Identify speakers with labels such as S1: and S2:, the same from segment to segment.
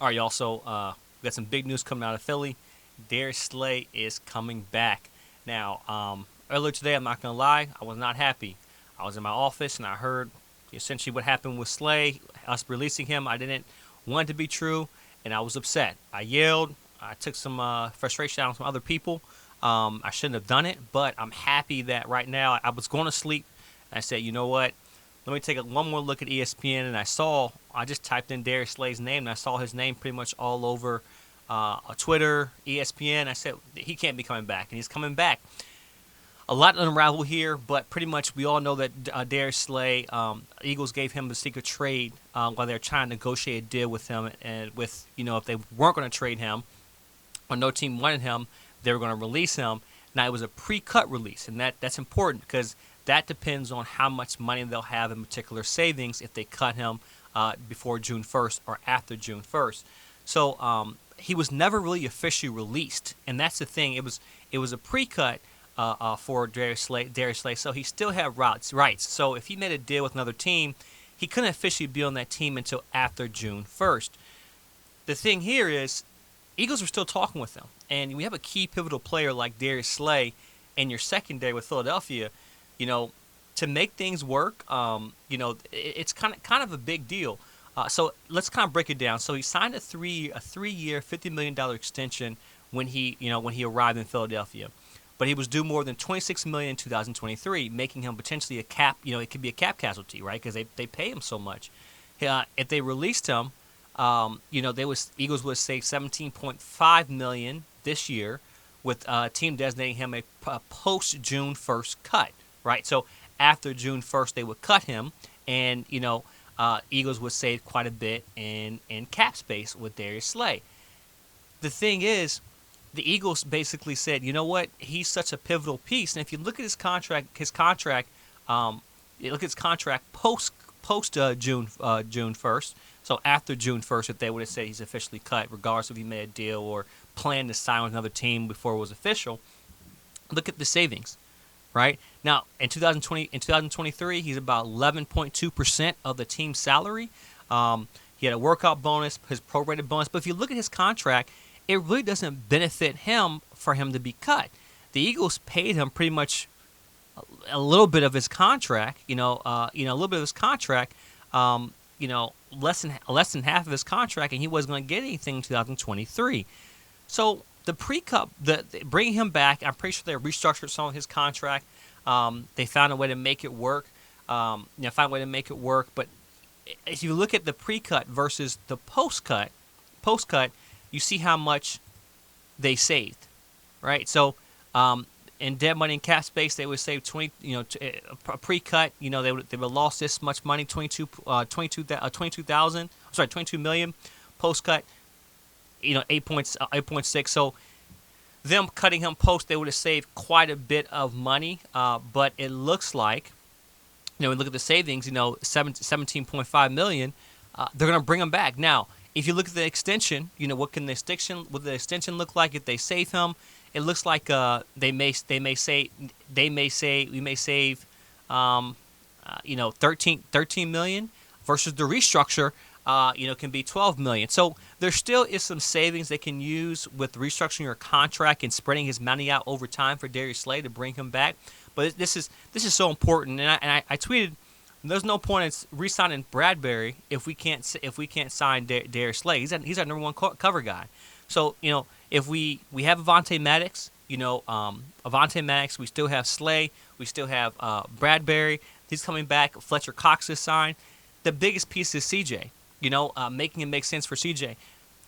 S1: All right, y'all. So we got some big news coming out of Philly. Darius Slay is coming back. Now, earlier today, I'm not gonna lie, I was not happy. I was in my office and I heard essentially what happened with Slay, us releasing him. I didn't want it to be true, and I was upset. I yelled. I took some frustration out on some other people. I shouldn't have done it, but I'm happy that right now I was going to sleep. And I said, you know what? Let me take one more look at ESPN, and I just typed in Darius Slay's name, and I saw his name pretty much all over Twitter, ESPN. I said, he can't be coming back, and he's coming back. A lot to unravel here, but pretty much we all know that Darius Slay, Eagles gave him the secret trade while they're trying to negotiate a deal with him, and with, if they weren't going to trade him, or no team wanted him, they were going to release him. Now, it was a pre-cut release, and that's important because that depends on how much money they'll have in particular savings if they cut him before June 1st or after June 1st. So he was never really officially released, and that's the thing. It was a pre-cut for Darius Slay, so he still had rights. So if he made a deal with another team, he couldn't officially be on that team until after June 1st. The thing here is, Eagles are still talking with him, and we have a key pivotal player like Darius Slay in your secondary with Philadelphia. To make things work, it's kind of a big deal. So let's kind of break it down. So he signed a three-year, $50 million extension when he arrived in Philadelphia, but he was due more than $26 million in 2023, making him potentially a cap. It could be a cap casualty, right? Because they pay him so much. If they released him, Eagles would save $17.5 million this year, with team designating him a post June 1st cut. Right, so after June 1st, they would cut him, and Eagles would save quite a bit in cap space with Darius Slay. The thing is, the Eagles basically said, you know what, he's such a pivotal piece, and if you look at his contract, look at his contract post June 1st. So after June 1st, if they would have said he's officially cut, regardless if he made a deal or planned to sign with another team before it was official, look at the savings. Right now, in 2023, he's about 11.2% of the team's salary. He had a workout bonus, his prorated bonus. But if you look at his contract, it really doesn't benefit him for him to be cut. The Eagles paid him pretty much a little bit of his contract. A little bit of his contract. Less than half of his contract, and he wasn't going to get anything in 2023. So the pre-cut, bringing him back, I'm pretty sure they restructured some of his contract. They found a way to make it work. But if you look at the pre-cut versus the post-cut, you see how much they saved, right? So in dead money and cap space, they would save 20. A pre-cut, they would have lost this much money, 22 million. Post-cut, 8.6. So them cutting him post, they would have saved quite a bit of money. But it looks like, we look at the savings, 17.5 million. They're going to bring him back. Now, if you look at the extension, what the extension look like if they save him? It looks like we may save 13 million versus the restructure. Can be 12 million. So there still is some savings they can use with restructuring your contract and spreading his money out over time for Darius Slay to bring him back. But this is so important, and I tweeted, there's no point in re-signing Bradbury if we can't sign Darius Slay. He's our number one cover guy. So if we have Avonte Maddox, we still have Slay, we still have Bradbury. He's coming back. Fletcher Cox is signed. The biggest piece is CJ. Making it make sense for CJ.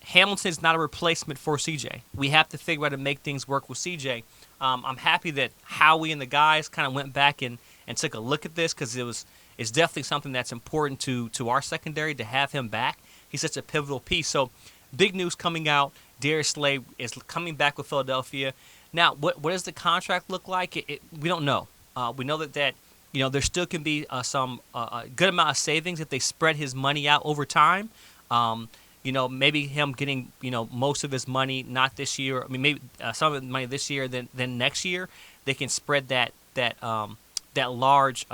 S1: Hamilton's not a replacement for CJ. We have to figure out how to make things work with CJ. I'm happy that Howie and the guys kind of went back and took a look at this, because it's definitely something that's important to our secondary to have him back. He's such a pivotal piece. So big news coming out. Darius Slay is coming back with Philadelphia. Now, what does the contract look like? We don't know. We know that there still can be some good amount of savings if they spread his money out over time. Maybe him getting most of his money not this year. I mean, maybe some of the money this year. Then next year they can spread that large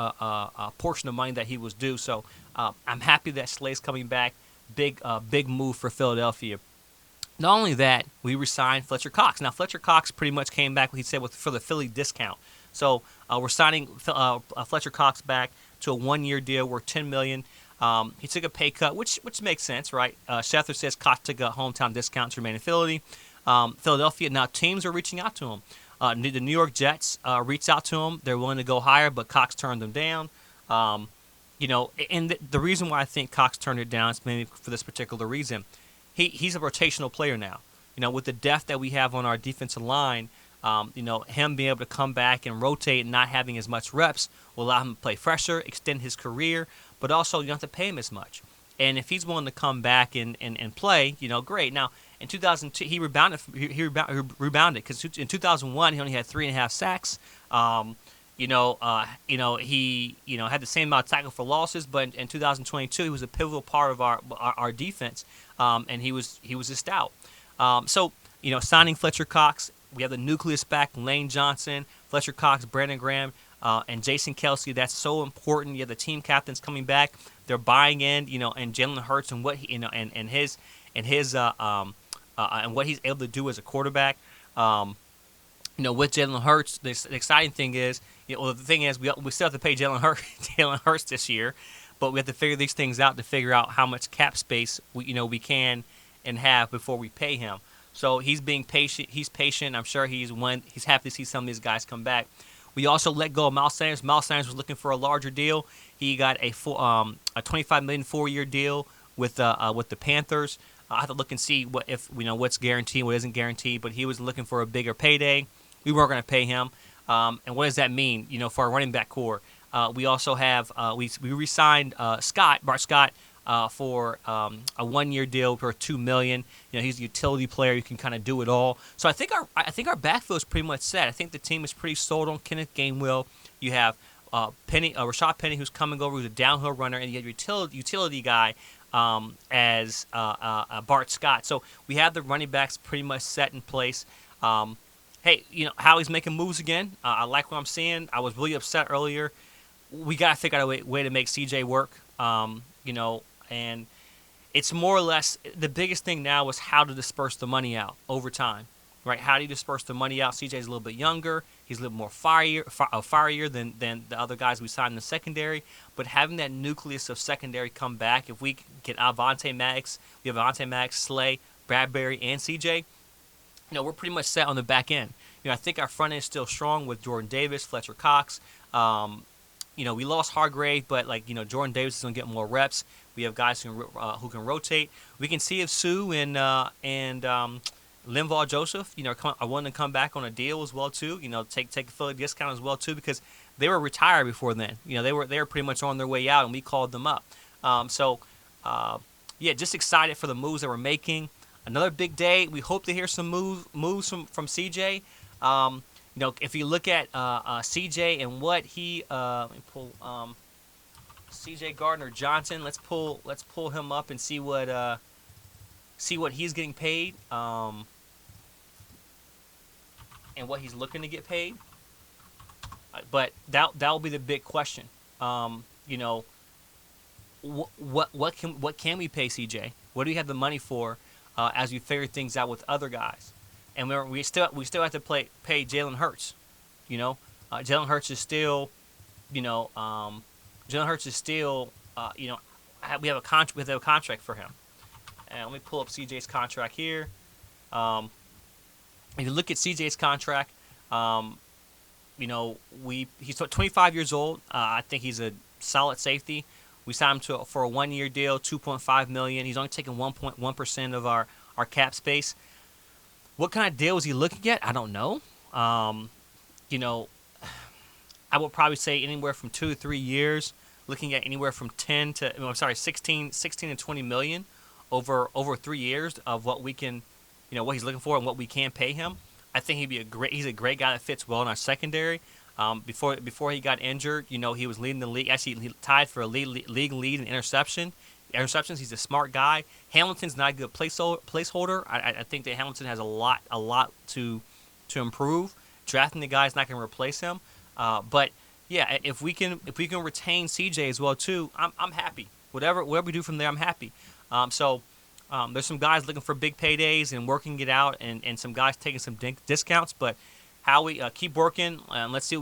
S1: portion of money that he was due. So I'm happy that Slay's coming back. big move for Philadelphia. Not only that, we re-signed Fletcher Cox. Now Fletcher Cox pretty much came back, he said, for the Philly discount. So we're signing Fletcher Cox back to a 1-year deal worth $10 million. He took a pay cut, which makes sense, right? Schefter says Cox took a hometown discount to remain in Philly. Philadelphia, now teams are reaching out to him. The New York Jets reached out to him. They're willing to go higher, but Cox turned them down. And the reason why I think Cox turned it down is mainly for this particular reason. He's a rotational player now. With the depth that we have on our defensive line, him being able to come back and rotate and not having as much reps will allow him to play fresher, extend his career, but also you don't have to pay him as much. And if he's willing to come back and play, great. Now, in 2002, he rebounded. He rebounded because in 2001 he only had 3.5 sacks. He had the same amount of tackle for losses, but in 2022 he was a pivotal part of our defense, and he was a stout. Signing Fletcher Cox, we have the nucleus back: Lane Johnson, Fletcher Cox, Brandon Graham, and Jason Kelsey. That's so important. You have the team captains coming back; they're buying in, and Jalen Hurts and what he, and his and what he's able to do as a quarterback. With Jalen Hurts, the exciting thing is, the thing is, we still have to pay Jalen Hurts this year, but we have to figure these things out to figure out how much cap space we can and have before we pay him. So he's being patient. He's patient. I'm sure he's happy to see some of these guys come back. We also let go of Miles Sanders. Miles Sanders was looking for a larger deal. He got a $25 million 4-year deal with the Panthers. I have to look and see what's guaranteed, what isn't guaranteed. But he was looking for a bigger payday. We weren't going to pay him. And what does that mean? For our running back core, we also have we re-signed Bart Scott, for a 1-year deal for $2 million. He's a utility player. You can kind of do it all. So I think our backfield is pretty much set. I think the team is pretty sold on Kenneth Gainwell. You have Rashad Penny, who's coming over, who's a downhill runner, and you have your utility guy as Bart Scott. So we have the running backs pretty much set in place. Hey, Howie's making moves again. I like what I'm seeing. I was really upset earlier. We got to figure out a way to make CJ work. And it's more or less the biggest thing now is how to disperse the money out over time, right? How do you disperse the money out? CJ's a little bit younger. He's a little more fierier than the other guys we signed in the secondary. But having that nucleus of secondary come back, if we get Avonte Maddox, we have Avonte Maddox, Slay, Bradbury, and CJ, we're pretty much set on the back end. I think our front end is still strong with Jordan Davis, Fletcher Cox. We lost Hargrave, but Jordan Davis is going to get more reps. We have guys who can rotate. We can see if Sue and Linval Joseph, are willing to come back on a deal as well too. Take a Philly discount as well too, because they were retired before then. They were pretty much on their way out, and we called them up. Just excited for the moves that we're making. Another big day. We hope to hear some moves from CJ. If you look at CJ and what he let me pull CJ Gardner Johnson. Let's pull him up and see what he's getting paid and what he's looking to get paid. But that will be the big question. What can we pay CJ? What do we have the money for as we figure things out with other guys? And we still have to pay Jalen Hurts. Jalen Hurts is still, we have a contract for him. And let me pull up CJ's contract here. If you look at CJ's contract, he's 25 years old. I think he's a solid safety. We signed him for a 1-year deal, $2.5 million. He's only taking 1.1% of our cap space. What kind of deal is he looking at? I don't know. I would probably say anywhere from 2 to 3 years, looking at anywhere from 16 to 20 million over 3 years of what we can, what he's looking for and what we can pay him. I think he's a great guy that fits well in our secondary. Before he got injured, he was leading the league. Actually, he tied for a league lead in interceptions. He's a smart guy. Hamilton's not a good placeholder. I think that Hamilton has a lot to improve. Drafting the guy is not going to replace him. But yeah, if we can retain CJ as well too, I'm happy. Whatever we do from there, I'm happy. There's some guys looking for big paydays and working it out, and some guys taking some discounts. But how we keep working, and let's see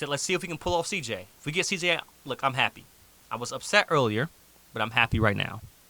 S1: let's see if we can pull off CJ. If we get CJ, look, I'm happy. I was upset earlier, but I'm happy right now.